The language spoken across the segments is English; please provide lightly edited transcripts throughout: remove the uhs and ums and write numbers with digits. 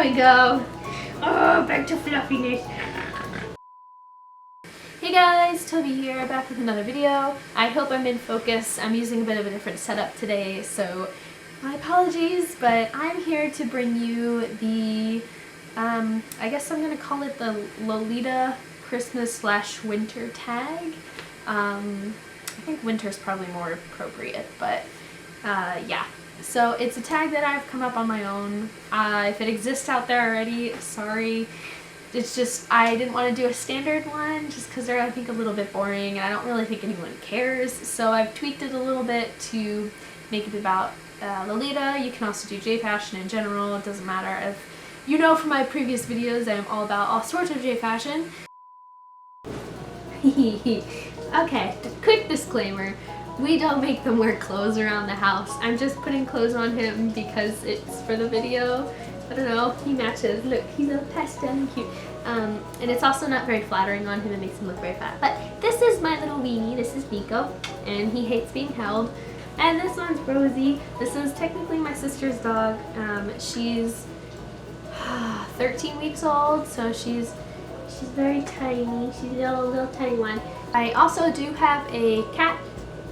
we go. Oh, back to fluffiness. Hey guys, Toby here, back with another video. I hope I'm in focus. I'm using a bit of a different setup today, so my apologies, but I'm here to bring you the, I guess I'm going to call it the Lolita Christmas/winter tag. I think winter's probably more appropriate, but yeah. So it's a tag that I've come up on my own. If it exists out there already, sorry. It's just, I didn't want to do a standard one just because they're, I think, a little bit boring and I don't really think anyone cares. So I've tweaked it a little bit to make it about Lolita. You can also do J-fashion in general. It doesn't matter. If you know from my previous videos, I'm all about all sorts of J-fashion. Okay, quick disclaimer. We don't make them wear clothes around the house. I'm just putting clothes on him because it's for the video. I don't know, he matches. Look, he's a pastel and cute. And it's also not very flattering on him. It makes him look very fat. But this is my little weenie. This is Nico, and he hates being held. And this one's Rosie. This is technically my sister's dog. She's 13 weeks old, so she's very tiny. She's a little tiny one. I also do have a cat,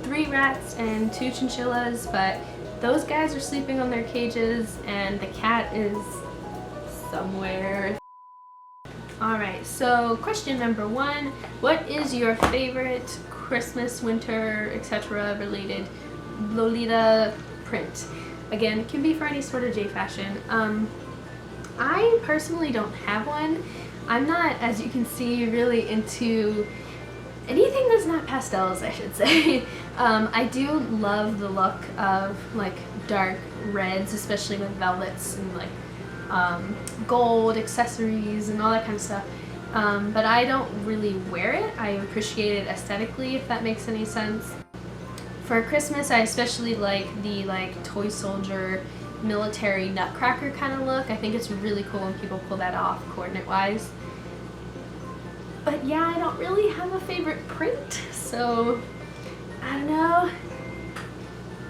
3 rats, and 2 chinchillas, but those guys are sleeping on their cages and the cat is somewhere. Alright, so question number 1. What is your favorite Christmas, winter, etc. related Lolita print? Again, it can be for any sort of J-fashion. I personally don't have one. I'm not, as you can see, really into anything that's not pastels, I should say. I do love the look of like dark reds, especially with velvets and like gold accessories and all that kind of stuff. But I don't really wear it. I appreciate it aesthetically, if that makes any sense. For Christmas, I especially like the toy soldier military nutcracker kind of look. I think it's really cool when people pull that off coordinate-wise. But yeah, I don't really have a favorite print, so I don't know.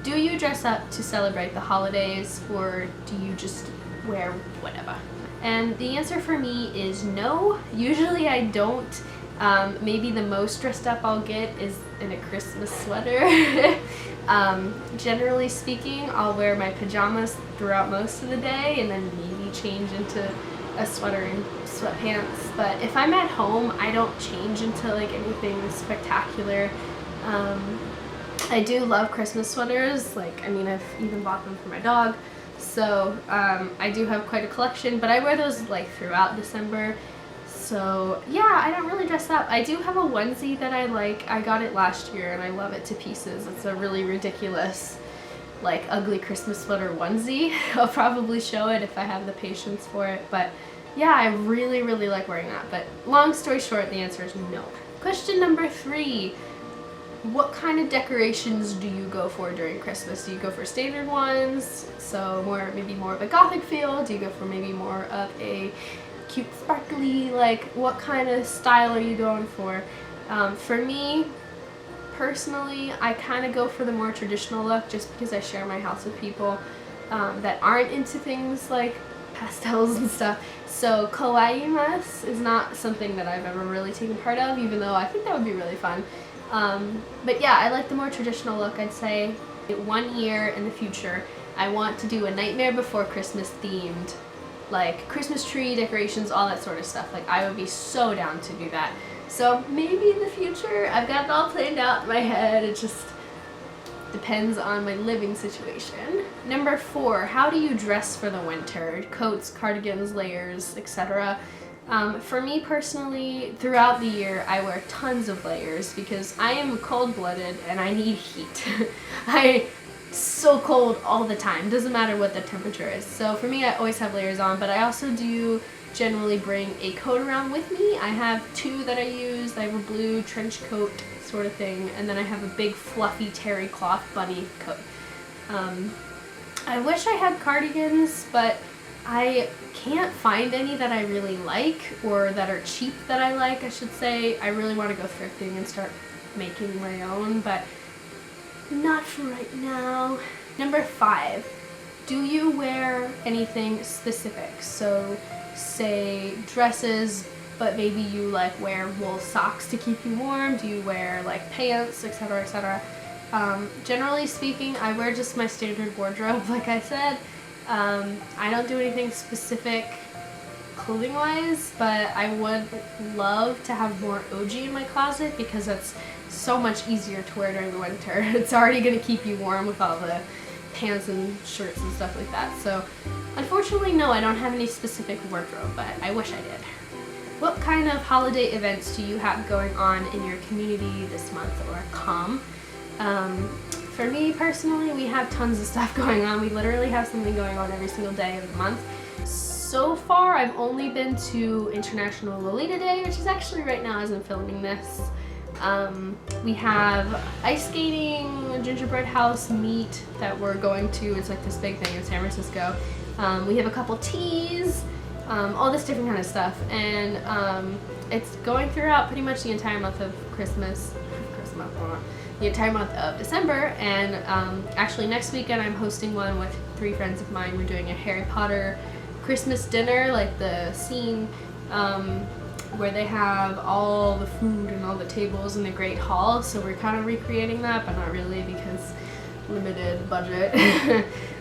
Do you dress up to celebrate the holidays, or do you just wear whatever? And the answer for me is no. Usually I don't. Maybe the most dressed up I'll get is in a Christmas sweater. Generally speaking, I'll wear my pajamas throughout most of the day and then maybe change into a sweater and sweatpants. But if I'm at home, I don't change into like anything spectacular. I do love Christmas sweaters. Like, I mean, I've even bought them for my dog. So I do have quite a collection, but I wear those like throughout December. So yeah, I don't really dress up. I do have a onesie that I like. I got it last year and I love it to pieces. It's a really ridiculous, like, ugly Christmas sweater onesie. I'll probably show it if I have the patience for it. But yeah, I really, really like wearing that. But long story short, the answer is no. Question number 3. What kind of decorations do you go for during Christmas? Do you go for standard ones, so maybe more of a gothic feel? Do you go for maybe more of a cute sparkly, like, what kind of style are you going for? For me, personally, I kind of go for the more traditional look just because I share my house with people that aren't into things like pastels and stuff. So kawaiimas is not something that I've ever really taken part of, even though I think that would be really fun. But yeah, I like the more traditional look. I'd say 1 year in the future, I want to do a Nightmare Before Christmas themed, like Christmas tree decorations, all that sort of stuff. Like, I would be so down to do that. So maybe in the future. I've got it all planned out in my head. It just depends on my living situation. Number 4, how do you dress for the winter? Coats, cardigans, layers, etc. For me personally, throughout the year, I wear tons of layers because I am cold-blooded and I need heat. I'm so cold all the time, doesn't matter what the temperature is. So for me, I always have layers on, but I also do generally bring a coat around with me. I have 2 that I use. I have a blue trench coat sort of thing, and then I have a big fluffy terry cloth bunny coat. I wish I had cardigans, but I can't find any that I really like, or that are cheap that I like, I should say. I really want to go thrifting and start making my own, but not for right now. Number 5. Do you wear anything specific? So say dresses, but maybe you like wear wool socks to keep you warm? Do you wear like pants, etc., etc.? Generally speaking, I wear just my standard wardrobe, like I said. I don't do anything specific clothing wise, but I would love to have more OG in my closet because that's so much easier to wear during the winter. It's already going to keep you warm with all the pants and shirts and stuff like that. So unfortunately, no, I don't have any specific wardrobe, but I wish I did. What kind of holiday events do you have going on in your community this month or come? For me personally, we have tons of stuff going on. We literally have something going on every single day of the month. So far, I've only been to International Lolita Day, which is actually right now as I'm filming this. We have ice skating, a gingerbread house meet that we're going to. It's like this big thing in San Francisco. We have a couple teas, all this different kind of stuff. And it's going throughout pretty much the entire month of the entire month of December. And actually next weekend I'm hosting one with 3 friends of mine. We're doing a Harry Potter Christmas dinner, like the scene where they have all the food and all the tables in the Great Hall. So we're kind of recreating that, but not really because limited budget.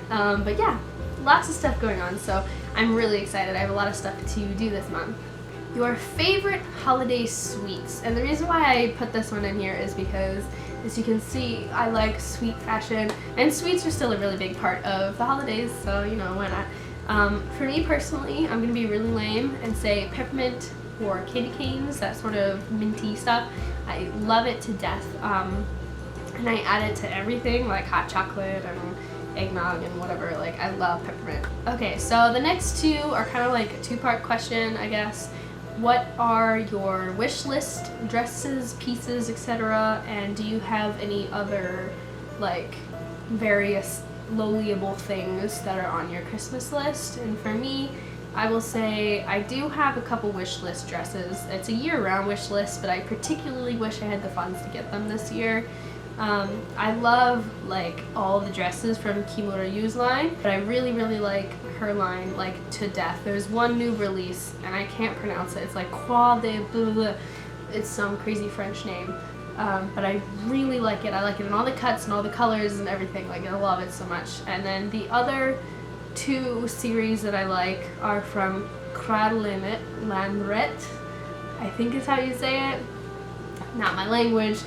But yeah, lots of stuff going on. So I'm really excited. I have a lot of stuff to do this month. Your favorite holiday sweets. And the reason why I put this one in here is because, as you can see, I like sweet fashion, and sweets are still a really big part of the holidays, so you know, why not? For me personally, I'm gonna be really lame and say peppermint or candy canes, that sort of minty stuff. I love it to death, and I add it to everything, like hot chocolate and eggnog and whatever. Like, I love peppermint. Okay, so the next 2 are kind of like a 2-part question, I guess. What are your wish list dresses, pieces, etc.? And do you have any other like various lowlyable things that are on your Christmas list? And for me, I will say I do have a couple wish list dresses. It's a year-round wish list, but I particularly wish I had the funds to get them this year. I love like all the dresses from Kimura Yu's line, but I really like her line like to death. There's one new release and I can't pronounce it. It's like Croix de blah, blah. It's some crazy French name, but I really like it. I like it in all the cuts and all the colors and everything. Like, I love it so much. And then the other 2 series that I like are from Cradlemet Landret, I think is how you say it. Not my language.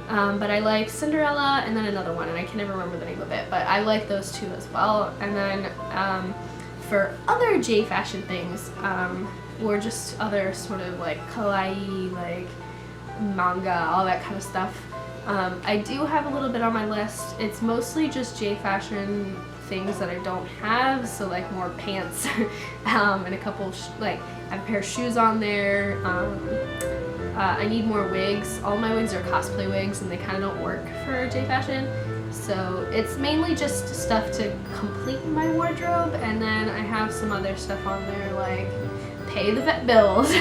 But I like Cinderella and then another one, and I can never remember the name of it, but I like those 2 as well. And then for other J fashion things, or just other sort of like kawaii, like manga, all that kind of stuff, I do have a little bit on my list. It's mostly just J fashion things that I don't have, so like more pants and a couple like I have a pair of shoes on there. I need more wigs. All my wigs are cosplay wigs and they kind of don't work for J fashion, so it's mainly just stuff to complete my wardrobe. And then I have some other stuff on there like pay the vet bills,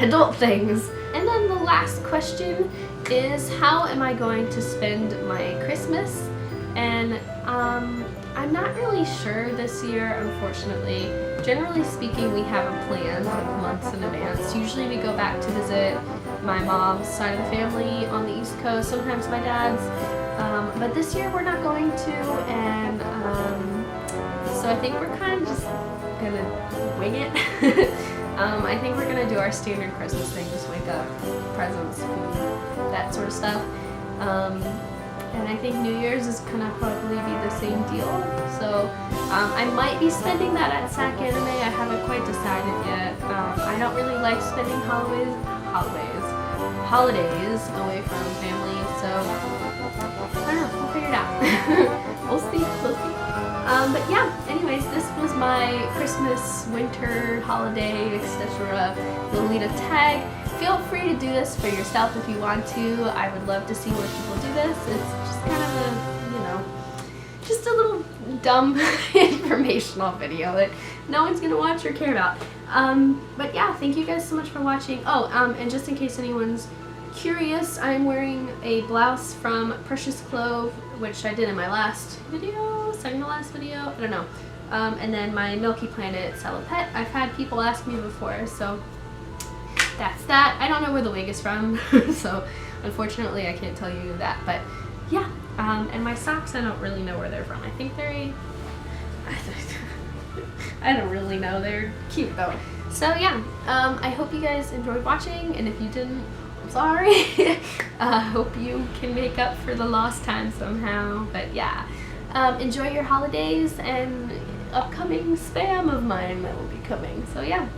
adult things. And then the last question is, how am I going to spend my Christmas? And I'm not really sure this year, unfortunately. Generally speaking, we have a plan like months in advance. Usually we go back to visit my mom's side of the family on the East Coast, sometimes my dad's. But this year we're not going to, and so I think we're kind of just gonna wing it. I think we're gonna do our standard Christmas thing, just wake up, presents, food, that sort of stuff. And I think New Year's is gonna probably be the same deal. So I might be spending that at SAC Anime. I haven't quite decided yet. I don't really like spending holidays away from family, so I don't know, we'll figure it out. we'll see. But yeah, anyways, this was my Christmas, winter, holiday, etc. Lolita tag. Feel free to do this for yourself if you want to. I would love to see more people do this. It's just kind of a, you know, just a little dumb informational video that no one's gonna watch or care about. But yeah, thank you guys so much for watching. Oh, and just in case anyone's curious, I'm wearing a blouse from Precious Clove, which I did in my last video, second to last video, I don't know. And then my Milky Planet Sell a Pet. I've had people ask me before, so that's that. I don't know where the wig is from, so unfortunately I can't tell you that, but yeah. And my socks, I don't really know where they're from. I think they're I don't really know. They're cute though. So yeah, I hope you guys enjoyed watching, and if you didn't, I'm sorry. Hope you can make up for the lost time somehow, but yeah. Enjoy your holidays and upcoming spam of mine that will be coming. So yeah.